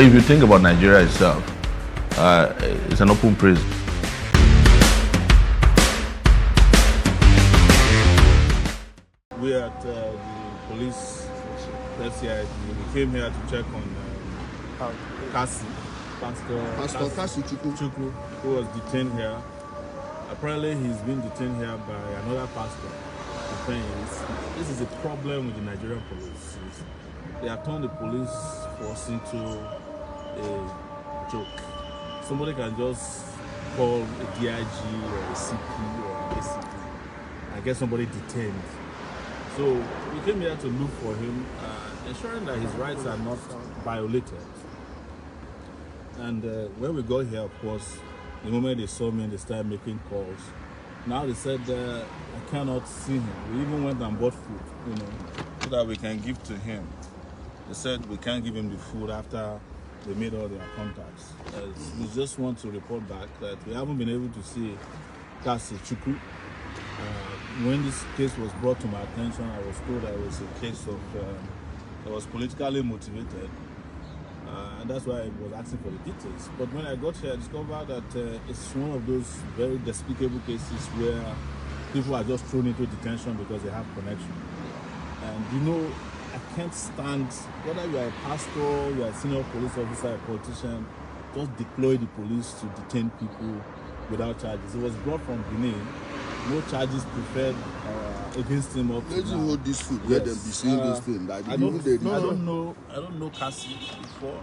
If you think about Nigeria itself, it's an open prison. We are at the police FCID. We came here to check on Pastor Kassy Chukwu, who was detained here. Apparently, he's been detained here by another pastor. The thing is, this is a problem with the Nigerian police. They have turned the police force into a joke. Somebody can just call a DIG or a CP or an ACP and get somebody detained. So we came here to look for him, ensuring that his rights are not violated. And when we got here, of course, the moment they saw me, they started making calls. Now they said I cannot see him. We even went and bought food, so that we can give to him. They said we can't give him the food after they made all their contacts. We just want to report back that we haven't been able to see Kassy Chukwu. When this case was brought to my attention, I was told that it was a case of that was politically motivated, and that's why I was asking for the details. But when I got here, I discovered that it's one of those very despicable cases where people are just thrown into detention because they have connection. And I can't stand, whether you are a pastor, you are a senior police officer, a politician, just deploy the police to detain people without charges. It was brought from Benin. No charges preferred against him up to Let's now. Hold this food, let them be seeing this thing. Like, I don't know Kassy before.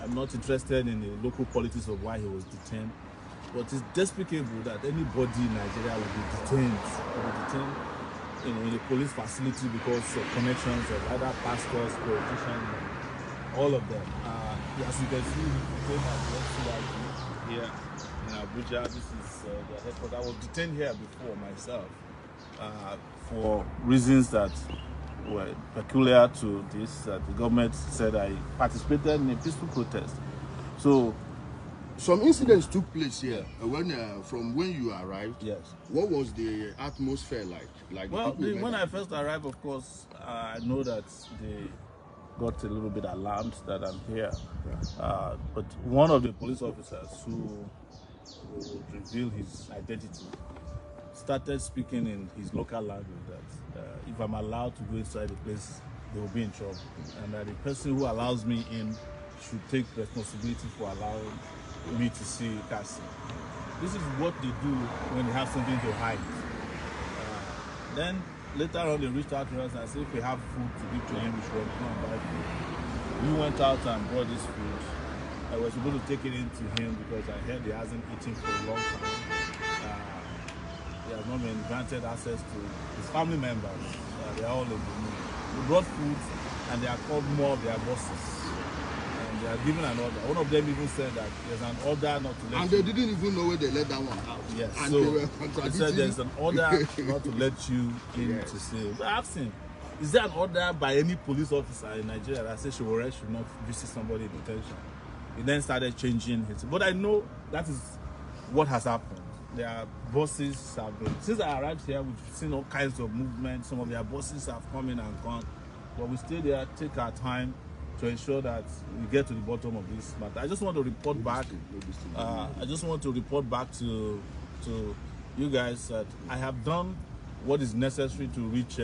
I'm not interested in the local politics of why he was detained. But it's despicable that anybody in Nigeria will be detained. In a police facility because of connections of either pastors, politicians, all of them. As you can see, we came at the FCID here in Abuja. This is the headquarters. I was detained here before myself for reasons that were peculiar to this. The government said I participated in a peaceful protest. So some incidents took place here from when you arrived. Yes. What was the atmosphere like? Well, when I first arrived, of course, I know that they got a little bit alarmed that I'm here. Yeah. But one of the police officers who revealed his identity started speaking in his local language that if I'm allowed to go inside the place, they will be in trouble, and that the person who allows me in should take responsibility for allowing me to see Kassy. This is what they do when they have something to hide. Then later on they reached out to us and said if we have food to give to him, we should come and buy food. We went out and brought this food. I was supposed to take it in to him because I heard he hasn't eaten for a long time. He has not been granted access to his family members. They are all in the mood. We brought food and they are called more of their bosses. They are given an order. One of them even said that there's an order not to let and they didn't even know where they let that one out. Yes. And so they said there's an order not to let you in to see. So I asked him, is there an order by any police officer in Nigeria that says Sowore should not visit somebody in detention? He then started changing his. But I know that is what has happened. Their bosses have been, since I arrived here, we've seen all kinds of movement. Some of their bosses have come in and gone. But we stay there, take our time to ensure that we get to the bottom of this. But I just want to report back. I just want to report back to you guys that I have done what is necessary to reach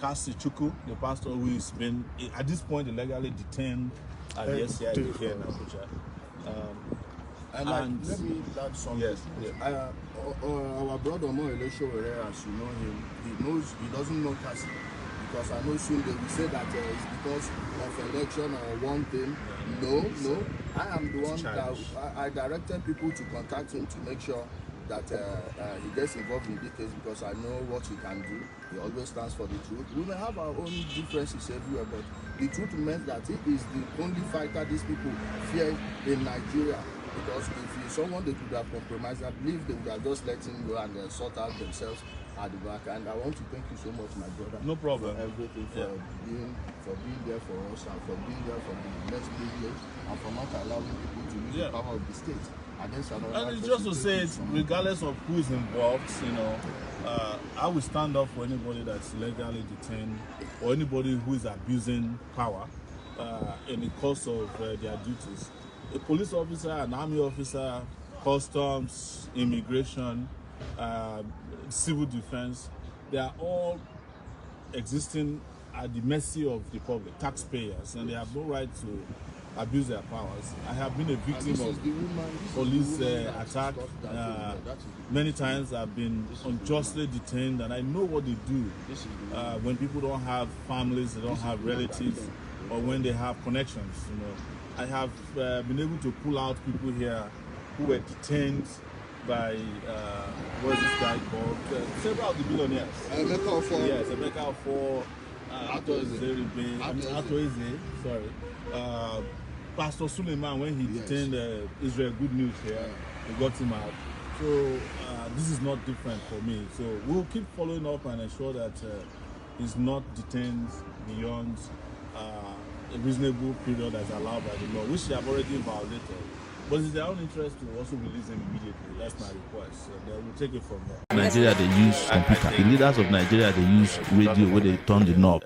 Kassy Chukwu, the pastor who has been at this point illegally detained at the FCID here in Abuja. And let me add something. Yes. Our brother Omoyele Sowore, as you know him, he doesn't know Kassy. Because I know soon they will say that it's because of election or one thing. No. I am the one that I directed people to contact him to make sure that he gets involved in this case because I know what he can do. He always stands for the truth. We may have our own differences everywhere, but the truth meant that he is the only fighter these people fear in Nigeria. Because if he's someone they could have compromised, I believe they would have just let him go and sort out themselves at the back. And I want to thank you so much, my brother. No problem. For everything, for being there for us and for being there for the next privilege and for not allowing people to use the power of the state. against another And it's person, just to say, it, regardless of who is involved, I will stand up for anybody that's illegally detained or anybody who is abusing power in the course of their duties. A police officer, an army officer, customs, immigration, civil defense, they are all existing at the mercy of the public, taxpayers, and they have no right to abuse their powers. I have been a victim of police attack. Many times I've been unjustly detained, and I know what they do when people don't have families, they don't have relatives, or when they have connections. I have been able to pull out people here who were detained by what is this guy called? Several of the billionaires. Yes, Emeka for sorry. Pastor Suleiman, when he detained Israel Good News here, we got him out. So this is not different for me. So we'll keep following up and ensure that he's not detained beyond a reasonable period as allowed by the law, which they have already violated. But it's their own interest to also release him immediately. That's my request. And we'll take it from there. Nigeria, they use computer. The leaders of Nigeria, they use radio where they turn the knob.